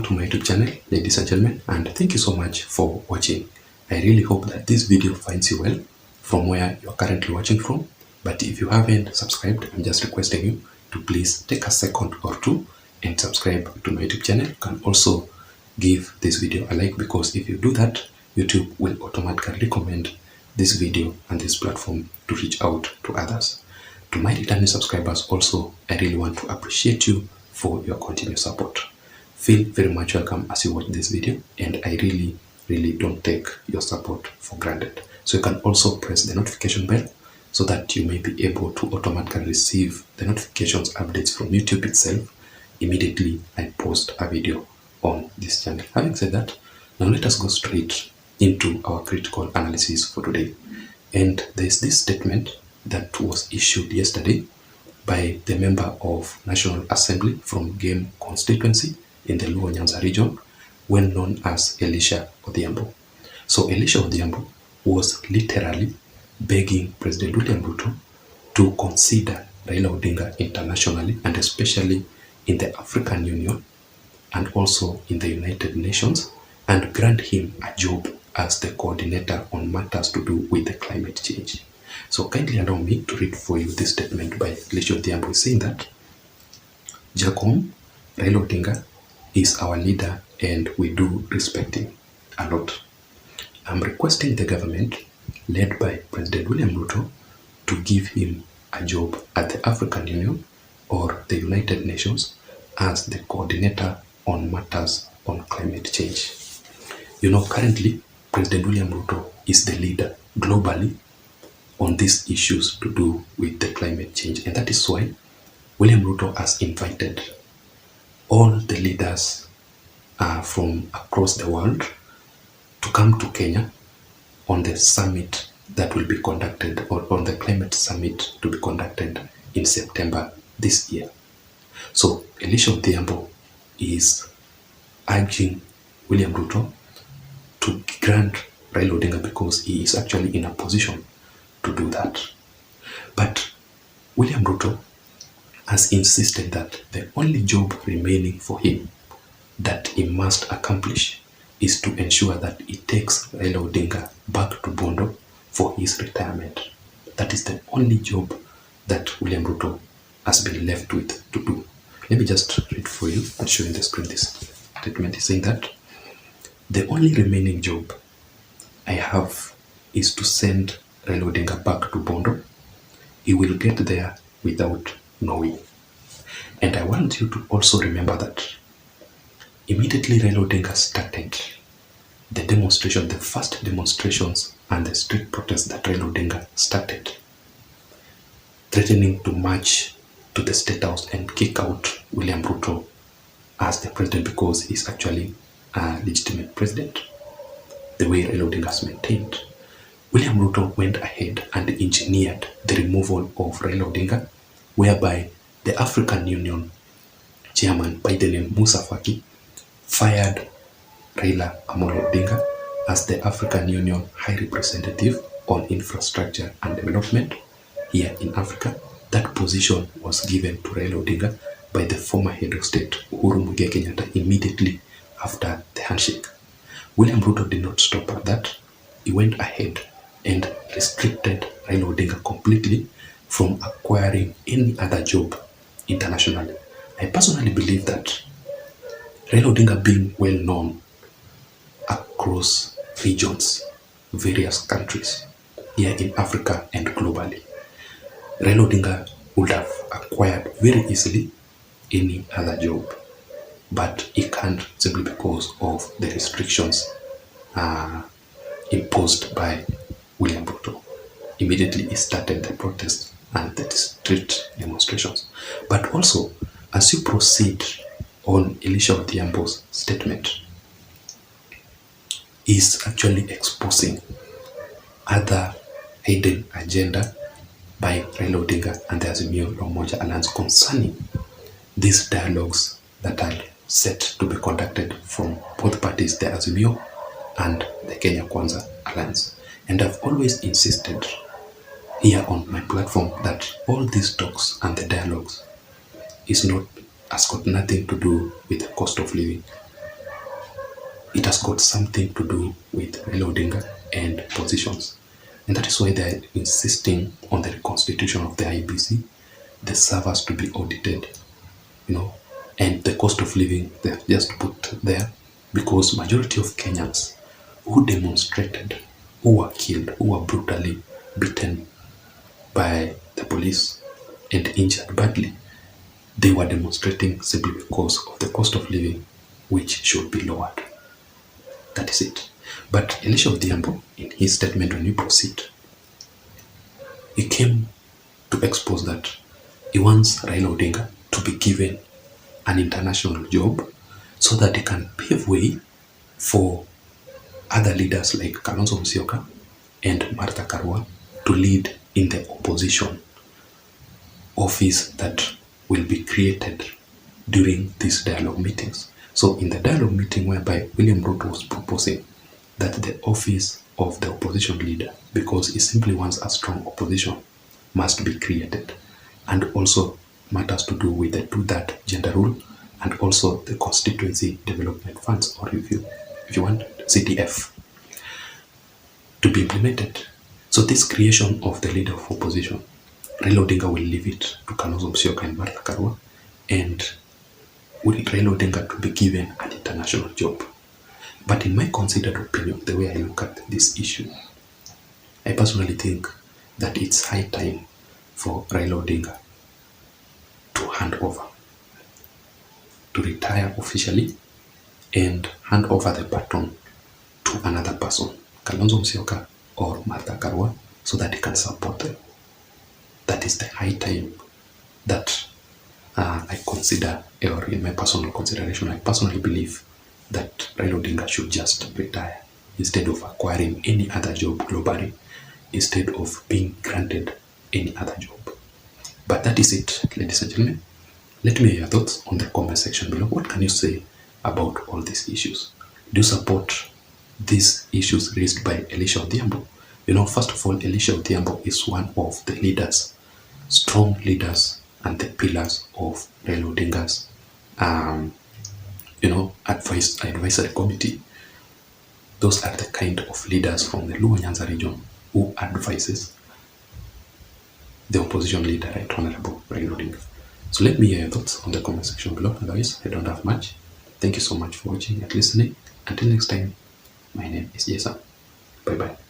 to my YouTube channel, ladies and gentlemen, and thank you so much for watching. I really hope that this video finds you well from where you're currently watching from. But if you haven't subscribed, I'm just requesting you to please take a second or two and subscribe to my YouTube channel. You can also give this video a like, because if you do that, YouTube will automatically recommend this video and this platform to reach out to others. To my returning subscribers also, I really want to appreciate you for your continued support. Feel very much welcome as you watch this video, and I really don't take your support for granted. So you can also press the notification bell so that you may be able to automatically receive the notifications updates from YouTube itself immediately I post a video on this channel. Having said that, now let us go straight into our critical analysis for today. And there's this statement that was issued yesterday by the member of National Assembly from Game constituency in the Luo Nyanza region, well known as Elisha Odhiambo. So Elisha Odhiambo was literally begging President William Ruto to consider Raila Odinga internationally, and especially in the African Union and also in the United Nations, and grant him a job as the coordinator on matters to do with the climate change. So kindly allow me to read for you this statement by Elisha Odhiambo, saying that Jacom, Raila Odinga is our leader and we do respect him a lot. I'm requesting the government led by President William Ruto to give him a job at the African Union or the United Nations as the coordinator on matters on climate change. You know, currently President William Ruto is the leader globally on these issues to do with the climate change, and that is why William Ruto has invited all the leaders from across the world to come to Kenya on the summit that will be conducted, or on the climate summit to be conducted in September this year. So Elisha Odhiambo is urging William Ruto to grant Raila Odinga, because he is actually in a position to do that. But William Ruto has insisted that the only job remaining for him that he must accomplish is to ensure that he takes Raila Odinga back to Bondo for his retirement. That is the only job that William Ruto has been left with to do. Let me just read for you and show you on the screen this statement. Is saying that the only remaining job I have is to send Raila Odinga back to Bondo. He will get there without knowing. And I want you to also remember that immediately Raila Odinga started the demonstration, the first demonstrations and the street protests that Raila Odinga started, threatening to march to the State House and kick out William Ruto as the president, because he's actually a legitimate president, the way Raila Odinga has maintained. William Ruto went ahead and engineered the removal of Raila Odinga, whereby the African Union chairman by the name Musa Faki fired Raila Amolo Odinga as the African Union High Representative on Infrastructure and Development here in Africa. That position was given to Raila Odinga by the former head of state Uhuru Muigai Kenyatta immediately after the handshake. William Ruto did not stop at that. He went ahead and restricted Raila Odinga completely from acquiring any other job internationally. I personally believe that Raila Odinga, being well known across regions, various countries here in Africa and globally, Raila Odinga would have acquired very easily any other job, but he can't, simply because of the restrictions imposed by William Ruto. Immediately he started the protests and the street demonstrations. But also, as you proceed on Elisha Odhiambo's statement, is actually exposing other hidden agenda by Raila Odinga and the Azimio la Umoja Alliance concerning these dialogues that are set to be conducted from both parties, the Azimio and the Kenya Kwanza Alliance. And I've always insisted here on my platform that all these talks and the dialogues has got nothing to do with the cost of living. it has got something to do with Raila Odinga and positions. And that is why they are insisting on the reconstitution of the IBC, the servers to be audited, and the cost of living they have just put there, because majority of Kenyans who demonstrated, who were killed, who were brutally beaten by the police and injured badly, they were demonstrating simply because of the cost of living, which should be lowered. That is it. But Elisha Odhiambo, in his statement when we proceed, he came to expose that he wants Raila Odinga to be given an international job so that he can pave way for other leaders like Kalonzo Musyoka and Martha Karua to lead in the opposition office that will be created during these dialogue meetings. So in the dialogue meeting whereby William Ruto was proposing that the office of the opposition leader, because he simply wants a strong opposition, must be created, and also matters to do with the do-that gender rule, and also the constituency development funds, or if you want, CDF, to be implemented. So this creation of the leader of opposition, Raila Odinga will leave it to Kalonzo Musyoka and Martha Karua, and will Raila Odinga to be given an international job. But in my considered opinion, the way I look at this issue, I personally think that it's high time for Raila Odinga to hand over, to retire officially and hand over the baton to another person, Kalonzo Musyoka or Martha Karua, so that he can support them. That is the high time that I consider, or in my personal consideration, I personally believe that Raila Odinga should just retire instead of acquiring any other job globally, instead of being granted any other job. But that is it, ladies and gentlemen. Let me hear your thoughts on the comment section below. What can you say about all these issues? Do you support these issues raised by Elisha Odhiambo? First of all, Elisha Odhiambo is one of the leaders, strong leaders, and the pillars of Raila Odinga's, advisory committee. Those are the kind of leaders from the Luo Nyanza region who advises the opposition leader, Right Honorable Raila Odinga. So let me hear your thoughts on the comment section below. Otherwise, I don't have much. Thank you so much for watching and listening. Until next time, my name is Jason. Bye-bye.